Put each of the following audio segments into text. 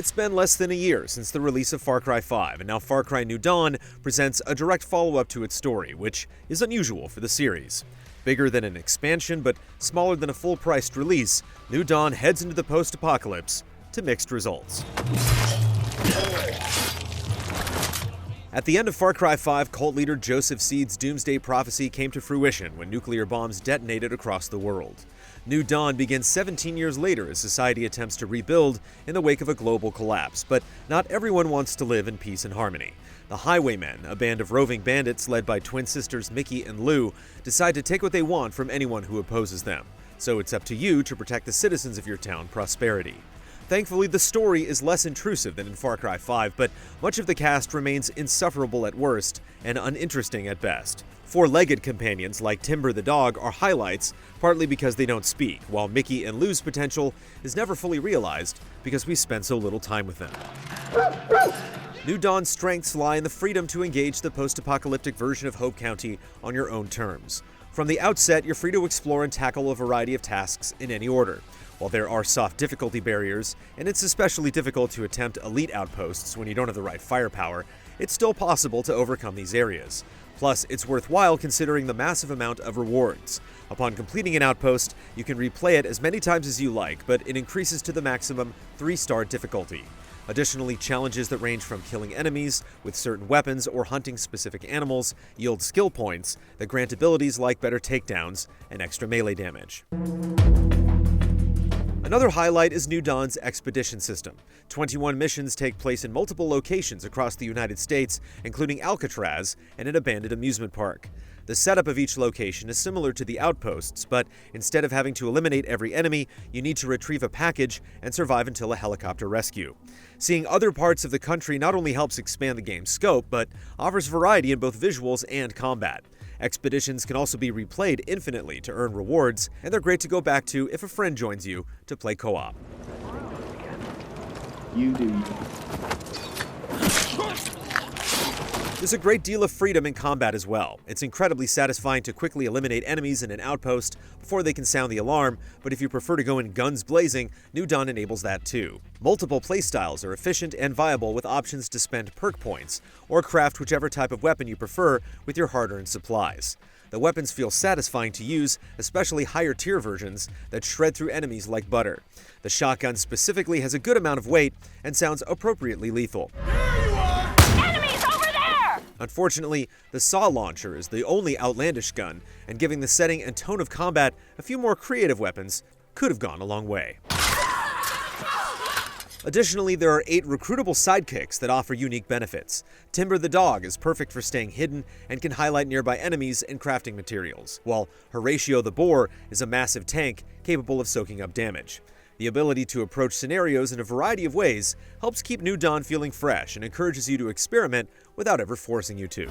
It's been less than a year since the release of Far Cry 5, and now Far Cry New Dawn presents a direct follow-up to its story, which is unusual for the series. Bigger than an expansion, but smaller than a full-priced release, New Dawn heads into the post-apocalypse to mixed results. At the end of Far Cry 5, cult leader Joseph Seed's doomsday prophecy came to fruition when nuclear bombs detonated across the world. New Dawn begins 17 years later as society attempts to rebuild in the wake of a global collapse, but not everyone wants to live in peace and harmony. The Highwaymen, a band of roving bandits led by twin sisters Mickey and Lou, decide to take what they want from anyone who opposes them. So it's up to you to protect the citizens of your town, Prosperity. Thankfully, the story is less intrusive than in Far Cry 5, but much of the cast remains insufferable at worst and uninteresting at best. Four-legged companions like Timber the dog are highlights, partly because they don't speak, while Mickey and Lou's potential is never fully realized because we spend so little time with them. New Dawn's strengths lie in the freedom to engage the post-apocalyptic version of Hope County on your own terms. From the outset, you're free to explore and tackle a variety of tasks in any order. While there are soft difficulty barriers, and it's especially difficult to attempt elite outposts when you don't have the right firepower, it's still possible to overcome these areas. Plus, it's worthwhile considering the massive amount of rewards. Upon completing an outpost, you can replay it as many times as you like, but it increases to the maximum 3-star difficulty. Additionally, challenges that range from killing enemies with certain weapons or hunting specific animals yield skill points that grant abilities like better takedowns and extra melee damage. Another highlight is New Dawn's expedition system. 21 missions take place in multiple locations across the United States, including Alcatraz and an abandoned amusement park. The setup of each location is similar to the outposts, but instead of having to eliminate every enemy, you need to retrieve a package and survive until a helicopter rescue. Seeing other parts of the country not only helps expand the game's scope, but offers variety in both visuals and combat. Expeditions can also be replayed infinitely to earn rewards, and they're great to go back to if a friend joins you to play co-op. You do you. There's a great deal of freedom in combat as well. It's incredibly satisfying to quickly eliminate enemies in an outpost before they can sound the alarm, but if you prefer to go in guns blazing, New Dawn enables that too. Multiple playstyles are efficient and viable with options to spend perk points, or craft whichever type of weapon you prefer with your hard-earned supplies. The weapons feel satisfying to use, especially higher tier versions that shred through enemies like butter. The shotgun specifically has a good amount of weight and sounds appropriately lethal. Unfortunately, the saw launcher is the only outlandish gun, and giving the setting and tone of combat a few more creative weapons could have gone a long way. Additionally, there are 8 recruitable sidekicks that offer unique benefits. Timber the dog is perfect for staying hidden and can highlight nearby enemies and crafting materials, while Horatio the boar is a massive tank capable of soaking up damage. The ability to approach scenarios in a variety of ways helps keep New Dawn feeling fresh and encourages you to experiment without ever forcing you to.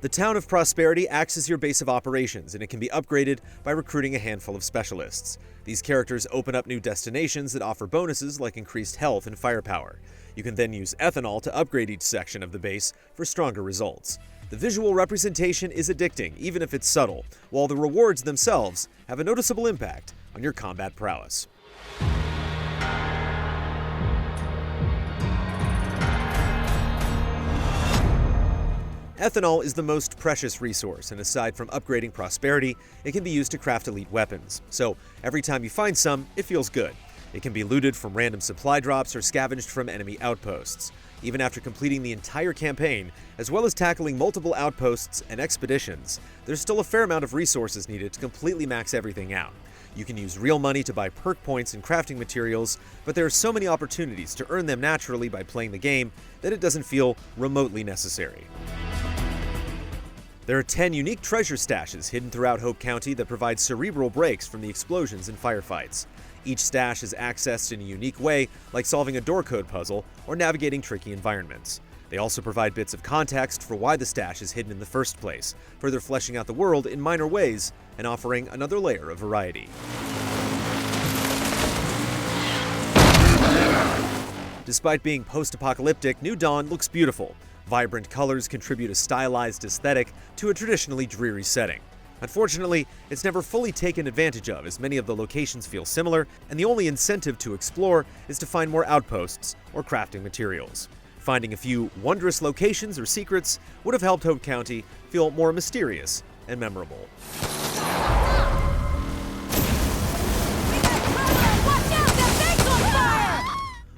The town of Prosperity acts as your base of operations, and it can be upgraded by recruiting a handful of specialists. These characters open up new destinations that offer bonuses like increased health and firepower. You can then use ethanol to upgrade each section of the base for stronger results. The visual representation is addicting, even if it's subtle, while the rewards themselves have a noticeable impact on your combat prowess. Ethanol is the most precious resource, and aside from upgrading Prosperity, it can be used to craft elite weapons. So every time you find some, it feels good. It can be looted from random supply drops or scavenged from enemy outposts. Even after completing the entire campaign, as well as tackling multiple outposts and expeditions, there's still a fair amount of resources needed to completely max everything out. You can use real money to buy perk points and crafting materials, but there are so many opportunities to earn them naturally by playing the game that it doesn't feel remotely necessary. There are 10 unique treasure stashes hidden throughout Hope County that provide cerebral breaks from the explosions and firefights. Each stash is accessed in a unique way, like solving a door code puzzle or navigating tricky environments. They also provide bits of context for why the stash is hidden in the first place, further fleshing out the world in minor ways and offering another layer of variety. Despite being post-apocalyptic, New Dawn looks beautiful. Vibrant colors contribute a stylized aesthetic to a traditionally dreary setting. Unfortunately, it's never fully taken advantage of, as many of the locations feel similar, and the only incentive to explore is to find more outposts or crafting materials. Finding a few wondrous locations or secrets would have helped Hope County feel more mysterious and memorable.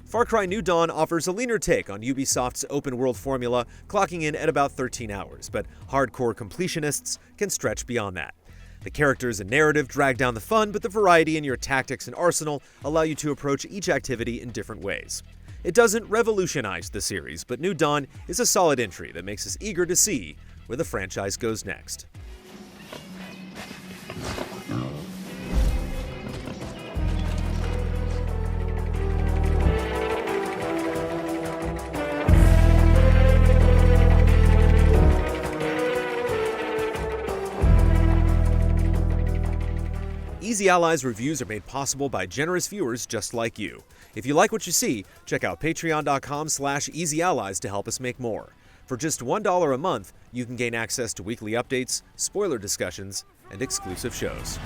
Far Cry New Dawn offers a leaner take on Ubisoft's open-world formula, clocking in at about 13 hours, but hardcore completionists can stretch beyond that. The characters and narrative drag down the fun, but the variety in your tactics and arsenal allow you to approach each activity in different ways. It doesn't revolutionize the series, but New Dawn is a solid entry that makes us eager to see where the franchise goes next. Easy Allies reviews are made possible by generous viewers just like you. If you like what you see, check out patreon.com/easyallies to help us make more. For just $1 a month, you can gain access to weekly updates, spoiler discussions, and exclusive shows.